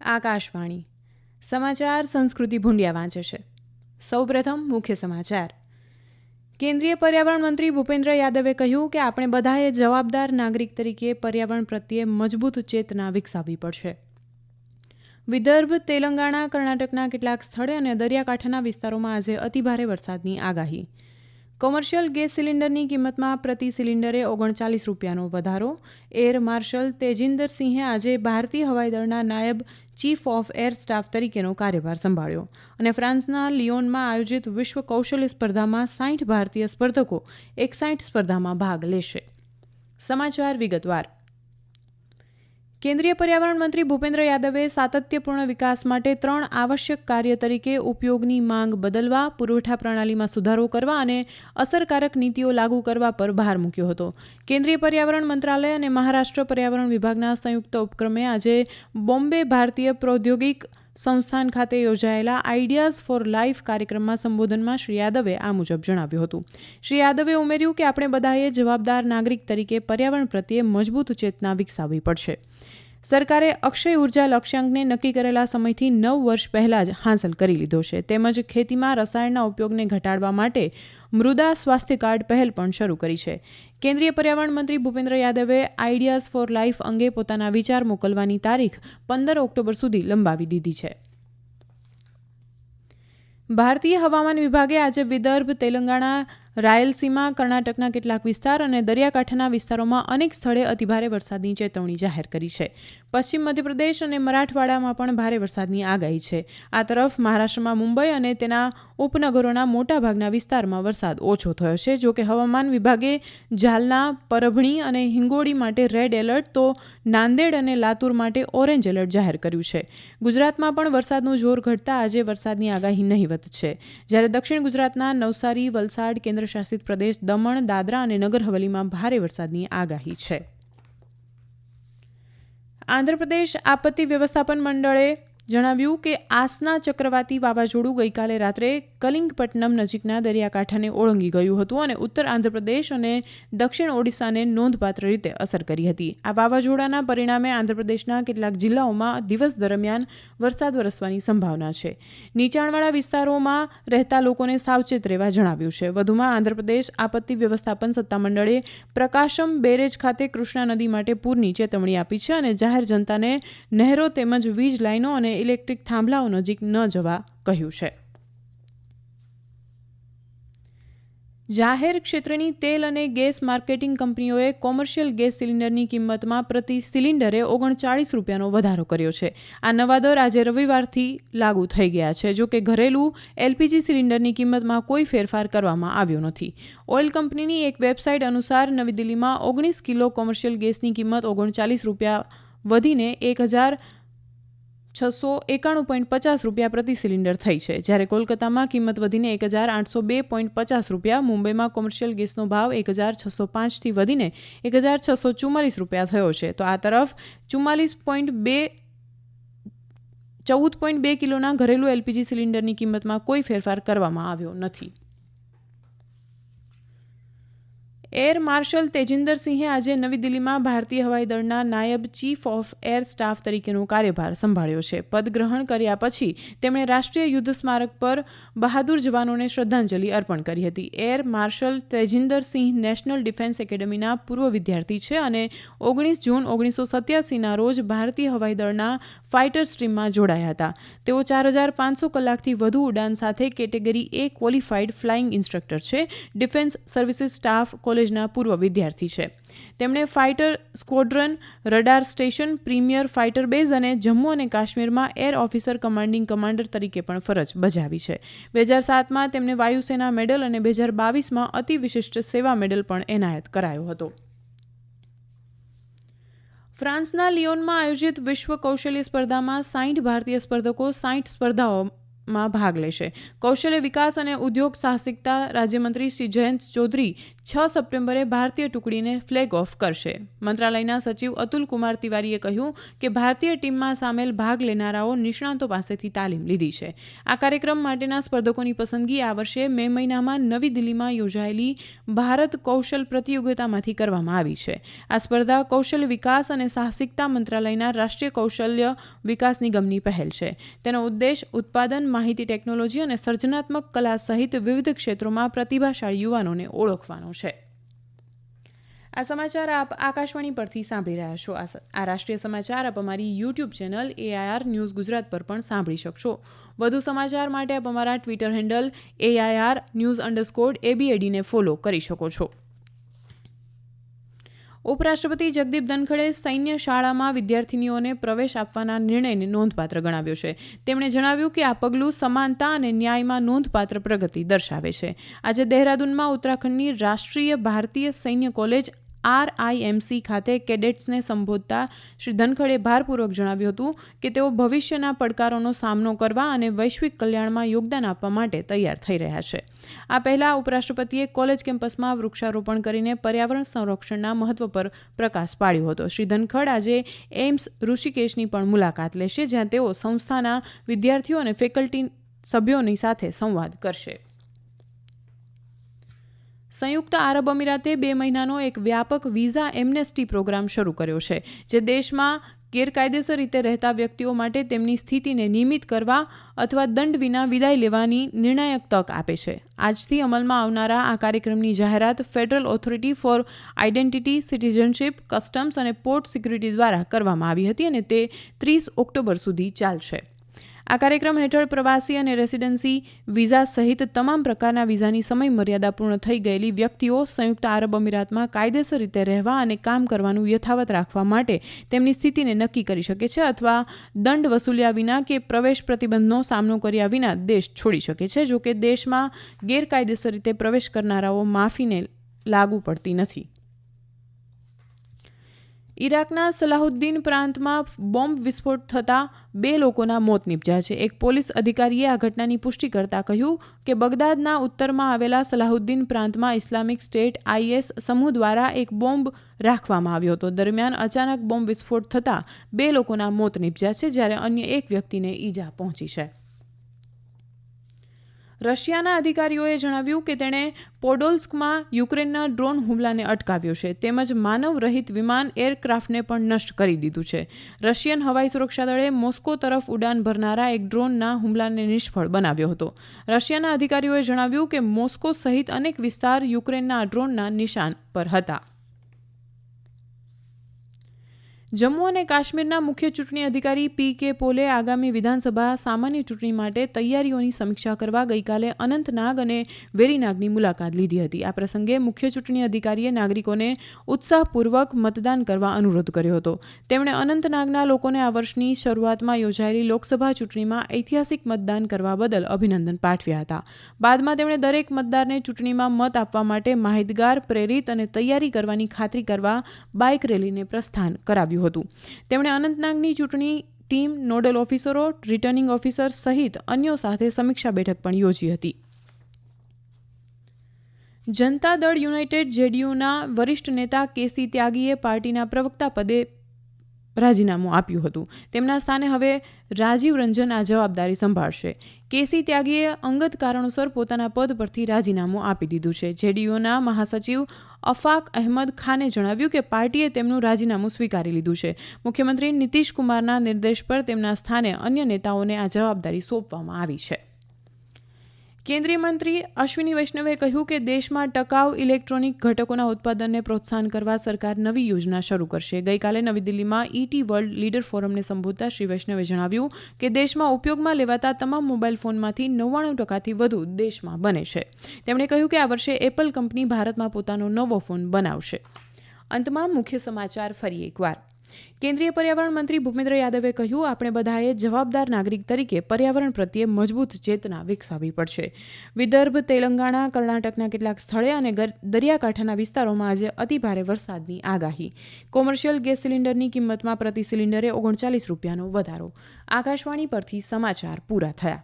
આકાશવાણી સમાચાર સંસ્કૃતિ ભૂંડિયા વાંચે છે. સૌપ્રથમ મુખ્ય સમાચાર. કેન્દ્રીય પર્યાવરણ મંત્રી ભૂપેન્દ્ર યાદવે કહ્યું કે આપણે બધાએ જવાબદાર નાગરિક તરીકે પર્યાવરણ પ્રત્યે મજબૂત ચેતના વિકસાવવી પડશે. વિદર્ભ, તેલંગાણા, કર્ણાટકના કેટલાક સ્થળે અને દરિયાકાંઠાના વિસ્તારોમાં આજે અતિભારે વરસાદની આગાહી. કોમર્શિયલ ગેસ સિલિન્ડરની કિંમતમાં પ્રતિ સિલિન્ડરે 39 રૂપિયાનો વધારો. એર માર્શલ તેજિંદર સિંહે આજે ભારતીય હવાઈદળના નાયબ ચીફ ઓફ એર સ્ટાફ તરીકેનો કાર્યભાર સંભાળ્યો. અને ફ્રાન્સના લિયોનમાં આયોજિત વિશ્વ કૌશલ્ય સ્પર્ધામાં 60 ભારતીય સ્પર્ધકો 61 સ્પર્ધામાં ભાગ લેશે. સમાચાર વિગતવાર. કેન્દ્રીય પર્યાવરણ મંત્રી ભૂપેન્દ્ર યાદવે સાતત્યપૂર્ણ વિકાસ માટે 3 આવશ્યક કાર્ય તરીકે ઉપયોગની માંગ બદલવા, પુરવઠા પ્રણાલીમાં સુધારો કરવા અને અસરકારક નીતિઓ લાગુ કરવા પર ભાર મૂક્યો હતો. કેન્દ્રીય પર્યાવરણ મંત્રાલય અને મહારાષ્ટ્ર પર્યાવરણ વિભાગના સંયુક્ત ઉપક્રમે આજે બોમ્બે ભારતીય પ્રૌદ્યોગિક સંસ્થાન ખાતે યોજાયેલા આઈડિયાઝ ફોર લાઈફ કાર્યક્રમમાં સંબોધનમાં શ્રી યાદવે આ મુજબ જણાવ્યું હતું. શ્રી યાદવે ઉમેર્યું કે આપણે બધાએ જવાબદાર નાગરિક તરીકે પર્યાવરણ પ્રત્યે મજબૂત ચેતના વિકસાવવી પડશે. સરકારે અક્ષય ઉર્જા લક્ષ્યાંકને નક્કી કરેલા સમયથી 9 વર્ષ પહેલાં જ હાંસલ કરી લીધો છે. તેમજ ખેતીમાં રસાયણના ઉપયોગને ઘટાડવા માટે મૃદા સ્વાસ્થ્ય કાર્ડ પહેલ પણ શરૂ કરી છે. કેન્દ્રીય પર્યાવરણ મંત્રી ભૂપેન્દ્ર યાદવે આઈડિયાઝ ફોર લાઈફ અંગે પોતાના વિચાર મોકલવાની તારીખ 15 ઓક્ટોબર સુધી લંબાવી દીધી છે. ભારતીય હવામાન વિભાગે આજે વિદર્ભ, તેલંગાણા, રાયલસીમા, કર્ણાટકના કેટલાક વિસ્તાર અને દરિયાકાંઠાના વિસ્તારોમાં અનેક સ્થળે અતિભારે વરસાદની ચેતવણી જાહેર કરી છે. પશ્ચિમ મધ્યપ્રદેશ અને મરાઠવાડામાં પણ ભારે વરસાદની આગાહી છે. આ તરફ મહારાષ્ટ્રમાં મુંબઈ અને તેના ઉપનગરોના મોટાભાગના વિસ્તારમાં વરસાદ ઓછો થયો છે. જોકે હવામાન વિભાગે જાલના, પરભણી અને હિંગોળી માટે રેડ એલર્ટ તો નાંદેડ અને લાતુર માટે ઓરેન્જ એલર્ટ જાહેર કર્યું છે. ગુજરાતમાં પણ વરસાદનું જોર ઘટતા આજે વરસાદની આગાહી નહિવત છે. જ્યારે દક્ષિણ ગુજરાતના નવસારી, વલસાડ, કેન્દ્રશાસિત પ્રદેશ દમણ, દાદરા અને નગર હવેલીમાં ભારે વરસાદની આગાહી છે. આંધ્રપ્રદેશ આપત્તિ વ્યવસ્થાપન મંડળે જણાવ્યું કે આસના ચક્રવાતી વાવાઝોડું ગઈકાલે રાત્રે કલિંગપટ્ટનમ નજીકના દરિયાકાંઠાને ઓળંગી ગયું હતું અને ઉત્તર આંધ્રપ્રદેશ અને દક્ષિણ ઓડિશાને નોંધપાત્ર રીતે અસર કરી હતી. આ વાવાઝોડાના પરિણામે આંધ્રપ્રદેશના કેટલાક જિલ્લાઓમાં દિવસ દરમિયાન વરસાદ વરસવાની સંભાવના છે. નીચાણવાળા વિસ્તારોમાં રહેતા લોકોને સાવચેત રહેવા જણાવ્યું છે. વધુમાં આંધ્રપ્રદેશ આપત્તિ વ્યવસ્થાપન સત્તામંડળે પ્રકાશમ બેરેજ ખાતે કૃષ્ણા નદી માટે પૂરની ચેતવણી આપી છે અને જાહેર જનતાને નહેરો તેમજ વીજ લાઈનો અને ઇલેક્ટ્રિક થાંભલાઓ નજીક ન જવા કહ્યું છે. જાહેર ક્ષેત્રની તેલ અને ગેસ માર્કેટિંગ કંપનીઓએ કોમર્શિયલ ગેસ સિલિન્ડરની કિંમતમાં પ્રતિ સિલિન્ડરે 39 રૂપિયાનો વધારો કર્યો છે. આ નવા દર આજે રવિવારથી લાગુ થઈ ગયા છે. જોકે ઘરેલું એલપીજી સિલિન્ડરની કિંમતમાં કોઈ ફેરફાર કરવામાં આવ્યો નથી. ઓઇલ કંપનીની એક વેબસાઇટ અનુસાર નવી દિલ્હીમાં 19 કિલો કોમર્શિયલ ગેસની કિંમત 39 રૂપિયા વધીને 1,691.50 રૂપિયા પ્રતિ સિલિન્ડર થઈ છે. જ્યારે કોલકાતામાં કિંમત વધીને 1,802.50 રૂપિયા, મુંબઈમાં કોમર્શિયલ ગેસનો ભાવ 1,605થી વધીને 1,644 રૂપિયા થયો છે. તો આ તરફ 14.2 કિલોના ઘરેલું એલપીજી સિલિન્ડરની કિંમતમાં કોઈ ફેરફાર કરવામાં આવ્યો નથી. એર માર્શલ તેજિંદર સિંહે આજે નવી દિલ્હીમાં ભારતીય હવાઈદળના નાયબ ચીફ ઓફ એર સ્ટાફ તરીકેનો કાર્યભાર સંભાળ્યો છે. પદગ્રહણ કર્યા પછી તેમણે રાષ્ટ્રીય યુદ્ધ સ્મારક પર બહાદુર જવાનોને શ્રદ્ધાંજલિ અર્પણ કરી હતી. એર માર્શલ તેજિંદર સિંહ નેશનલ ડિફેન્સ એકેડમીના પૂર્વ વિદ્યાર્થી છે અને 19 જૂન 1987ના રોજ ભારતીય હવાઈદળના ફાઇટર સ્ટ્રીમમાં જોડાયા હતા. તેઓ 4,500 કલાકથી વધુ ઉડાન સાથે category A qualified flying instructor છે. ડિફેન્સ સર્વિસીસ સ્ટાફ કોલેજના પૂર્વ વિદ્યાર્થી છે. તેમણે fighter squadron, radar station, premier fighter base અને જમ્મુ અને કાશ્મીરમાં એર ઓફિસર કમાન્ડિંગ કમાન્ડર તરીકે પણ ફરજ બજાવી છે. 2007માં તેમને વાયુસેના મેડલ અને 2022માં અતિ વિશિષ્ટ સેવા મેડલ પણ એનાયત કરાયો હતો. ફ્રાન્સના લિયોનમાં આયોજિત વિશ્વ કૌશલ્ય સ્પર્ધામાં 60 ભારતીય સ્પર્ધકો 60 સ્પર્ધાઓ માં ભાગ લેશે. કૌશલ્ય વિકાસ અને ઉદ્યોગ સાહસિકતા રાજ્યમંત્રી શ્રી જયંત ચૌધરી 6 સપ્ટેમ્બરે ભારતીય ટુકડીને ફ્લેગ ઓફ કરશે. મંત્રાલયના સચિવ અતુલ કુમાર તિવારીએ કહ્યું કે ભારતીય ટીમમાં સામેલ ભાગ લેનારાઓ નિષ્ણાતો પાસેથી તાલીમ લીધી છે. આ કાર્યક્રમ માટેના સ્પર્ધકોની પસંદગી આ વર્ષે મે મહિનામાં નવી દિલ્હીમાં યોજાયેલી ભારત કૌશલ પ્રતિયોગિતામાંથી કરવામાં આવી છે. આ સ્પર્ધા કૌશલ્ય વિકાસ અને સાહસિકતા મંત્રાલયના રાષ્ટ્રીય કૌશલ્ય વિકાસ નિગમની પહેલ છે. તેનો ઉદ્દેશ ઉત્પાદન, માહિતી ટેકનોલોજી અને સર્જનાત્મક કલા સહિત વિવિધ ક્ષેત્રોમાં પ્રતિભાશાળી યુવાનોને ઓળખવાનો છે. આ સમાચાર આપ આકાશવાણી પરથી સાંભળી રહ્યા છો. આ રાષ્ટ્રીય સમાચાર આપ અમારી YouTube channel AIR news Gujarat પર પણ સાંભળી શકશો. વધુ સમાચાર માટે આપ અમારા ટ્વિટર હેન્ડલ AIR_ABAD ને ફોલો કરી શકો છો. ઉપરાષ્ટ્રપતિ જગદીપ ધનખડે સૈન્ય શાળામાં વિદ્યાર્થીનીઓને પ્રવેશ આપવાના નિર્ણયને નોંધપાત્ર ગણાવ્યો છે. તેમણે જણાવ્યું કે આ પગલું સમાનતા અને ન્યાયમાં નોંધપાત્ર પ્રગતિ દર્શાવે છે. આજે દહેરાદૂનમાં ઉત્તરાખંડની રાષ્ટ્રીય ભારતીય સૈન્ય કોલેજ RIMC ખાતે કેડેટ્સને સંબોધતા શ્રી ધનખડે ભારપૂર્વક જણાવ્યું હતું કે તેઓ ભવિષ્યના પડકારોનો સામનો કરવા અને વૈશ્વિક કલ્યાણમાં યોગદાન આપવા માટે તૈયાર થઈ રહ્યા છે. આ પહેલા ઉપરાષ્ટ્રપતિએ કોલેજ કેમ્પસમાં વૃક્ષારોપણ કરીને પર્યાવરણ સંરક્ષણના મહત્વ પર પ્રકાશ પાડ્યો હતો. શ્રી ધનખડ આજે એઇમ્સ ઋષિકેશની પણ મુલાકાત લેશે, જ્યાં તેઓ સંસ્થાના વિદ્યાર્થીઓ અને ફેકલ્ટી સભ્યોની સાથે સંવાદ કરશે. સંયુક્ત આરબ અમીરાતે 2 મહિનાનો એક વ્યાપક વિઝા એમનેસ્ટી પ્રોગ્રામ શરૂ કર્યો છે, જે દેશમાં ગેરકાયદેસર રીતે રહેતા વ્યક્તિઓ માટે તેમની સ્થિતિને નિયમિત કરવા અથવા દંડ વિના વિદાય લેવાની નિર્ણાયક તક આપે છે. આજથી અમલમાં આવનારા આ કાર્યક્રમની જાહેરાત federal authority for identity, citizenship, customs અને પોર્ટ સિક્યુરિટી દ્વારા કરવામાં આવી હતી અને તે 30 ઓક્ટોબર સુધી ચાલશે. આ કાર્યક્રમ હેઠળ પ્રવાસી અને રેસિડેન્સી વિઝા સહિત તમામ પ્રકારના વિઝાની સમય મર્યાદા પૂર્ણ થઈ ગયેલી વ્યક્તિઓ સંયુક્ત આરબ અમીરાતમાં કાયદેસર રીતે રહેવા અને કામ કરવાનું યથાવત રાખવા માટે તેમની સ્થિતિને નક્કી કરી શકે છે અથવા દંડ વસૂલ્યા વિના કે પ્રવેશ પ્રતિબંધનો સામનો કર્યા વિના દેશ છોડી શકે છે. જો કે દેશમાં ગેરકાયદેસર રીતે પ્રવેશ કરનારાઓ માફીને લાગુ પડતી નથી. ઇરાકના સલાહુદ્દીન પ્રાંતમાં બોમ્બ વિસ્ફોટ થતાં 2 લોકોના મોત નીપજ્યા છે. એક પોલીસ અધિકારીએ આ ઘટનાની પુષ્ટિ કરતા કહ્યું કે બગદાદના ઉત્તરમાં આવેલા સલાહુદ્દીન પ્રાંતમાં ઇસ્લામિક સ્ટેટ IS સમૂહ દ્વારા એક બોમ્બ રાખવામાં આવ્યો હતો. દરમિયાન અચાનક બોમ્બ વિસ્ફોટ થતાં 2 લોકોના મોત નીપજ્યા છે, જ્યારે અન્ય એક વ્યક્તિને ઈજા પહોંચી છે. રશિયાના અધિકારીઓએ જણાવ્યું કે તેણે પોડોલ્સ્કમાં યુક્રેનના ડ્રોન હુમલાને અટકાવ્યો છે, તેમજ માનવ રહિત વિમાન એરક્રાફ્ટને પણ નષ્ટ કરી દીધું છે. રશિયન હવાઈ સુરક્ષા દળે મોસ્કો તરફ ઉડાન ભરનારા એક ડ્રોનના હુમલાને નિષ્ફળ બનાવ્યો હતો. રશિયાના અધિકારીઓએ જણાવ્યું કે મોસ્કો સહિત અનેક વિસ્તાર યુક્રેનના ડ્રોનના નિશાન પર હતા. જમ્મુ અને કાશ્મીરના મુખ્ય ચૂંટણી અધિકારી PK પોલે આગામી વિધાનસભા સામાન્ય ચૂંટણી માટે તૈયારીઓની સમીક્ષા કરવા ગઈકાલે અનંતનાગ અને વેરીનાગની મુલાકાત લીધી હતી. આ પ્રસંગે મુખ્ય ચૂંટણી અધિકારીએ નાગરિકોને ઉત્સાહપૂર્વક મતદાન કરવા અનુરોધ કર્યો હતો. તેમણે અનંતનાગના લોકોને આ વર્ષની શરૂઆતમાં યોજાયેલી લોકસભા ચૂંટણીમાં ઐતિહાસિક મતદાન કરવા બદલ અભિનંદન પાઠવ્યા હતા. બાદમાં તેમણે દરેક મતદારને ચૂંટણીમાં મત આપવા માટે માહિતગાર, પ્રેરિત અને તૈયારી કરવાની ખાતરી કરવા બાઇક રેલીને પ્રસ્થાન કરાવ્યું હતું. તેમણે અનંતનાગની ચૂંટણી ટીમ, નોડલ ઓફિસરો, રિટર્નિંગ ઓફિસર સહિત અન્યો સાથે સમીક્ષા બેઠક પણ યોજી હતી. જનતા દળ યુનાઇટેડ JDUના વરિષ્ઠ નેતા KC ત્યાગીએ પાર્ટીના પ્રવક્તા પદે રાજીનામું આપ્યું હતું. તેમના સ્થાને હવે રાજીવ રંજન આ જવાબદારી સંભાળશે. KC ત્યાગીએ અંગત કારણોસર પોતાના પદ પરથી રાજીનામું આપી દીધું છે. JDUના મહાસચિવ અફાક અહેમદ ખાને જણાવ્યું કે પાર્ટીએ તેમનું રાજીનામું સ્વીકારી લીધું છે. મુખ્યમંત્રી નીતિશ કુમારના નિર્દેશ પર તેમના સ્થાને અન્ય નેતાઓને આ જવાબદારી સોંપવામાં આવી છે. કેન્દ્રીય મંત્રી અશ્વિની વૈષ્ણવે કહ્યું કે દેશમાં ટકાઉ ઇલેક્ટ્રોનિક ઘટકોના ઉત્પાદનને પ્રોત્સાહન કરવા સરકાર નવી યોજના શરૂ કરશે. ગઈકાલે નવી દિલ્હીમાં ET વર્લ્ડ લીડર ફોરમને સંબોધતા શ્રી વૈષ્ણવે જણાવ્યું કે દેશમાં ઉપયોગમાં લેવાતા તમામ મોબાઈલ ફોનમાંથી 99% વધુ દેશમાં બને છે. તેમણે કહ્યું કે આ વર્ષે એપલ કંપની ભારતમાં પોતાનો નવો ફોન બનાવશે. અંતમાં મુખ્ય સમાચાર ફરી એકવાર. કેન્દ્રીય પર્યાવરણ મંત્રી ભૂપેન્દ્ર યાદવે કહ્યું, આપણે બધાએ જવાબદાર નાગરિક તરીકે પર્યાવરણ પ્રત્યે મજબૂત ચેતના વિકસાવવી પડશે. વિદર્ભ, તેલંગાણા, કર્ણાટકના કેટલાક સ્થળે અને દરિયાકાંઠાના વિસ્તારોમાં આજે અતિભારે વરસાદની આગાહી. કોમર્શિયલ ગેસ સિલિન્ડરની કિંમતમાં પ્રતિ સિલિન્ડરે 39 રૂપિયાનો વધારો. આકાશવાણી પરથી સમાચાર પૂરા થયા.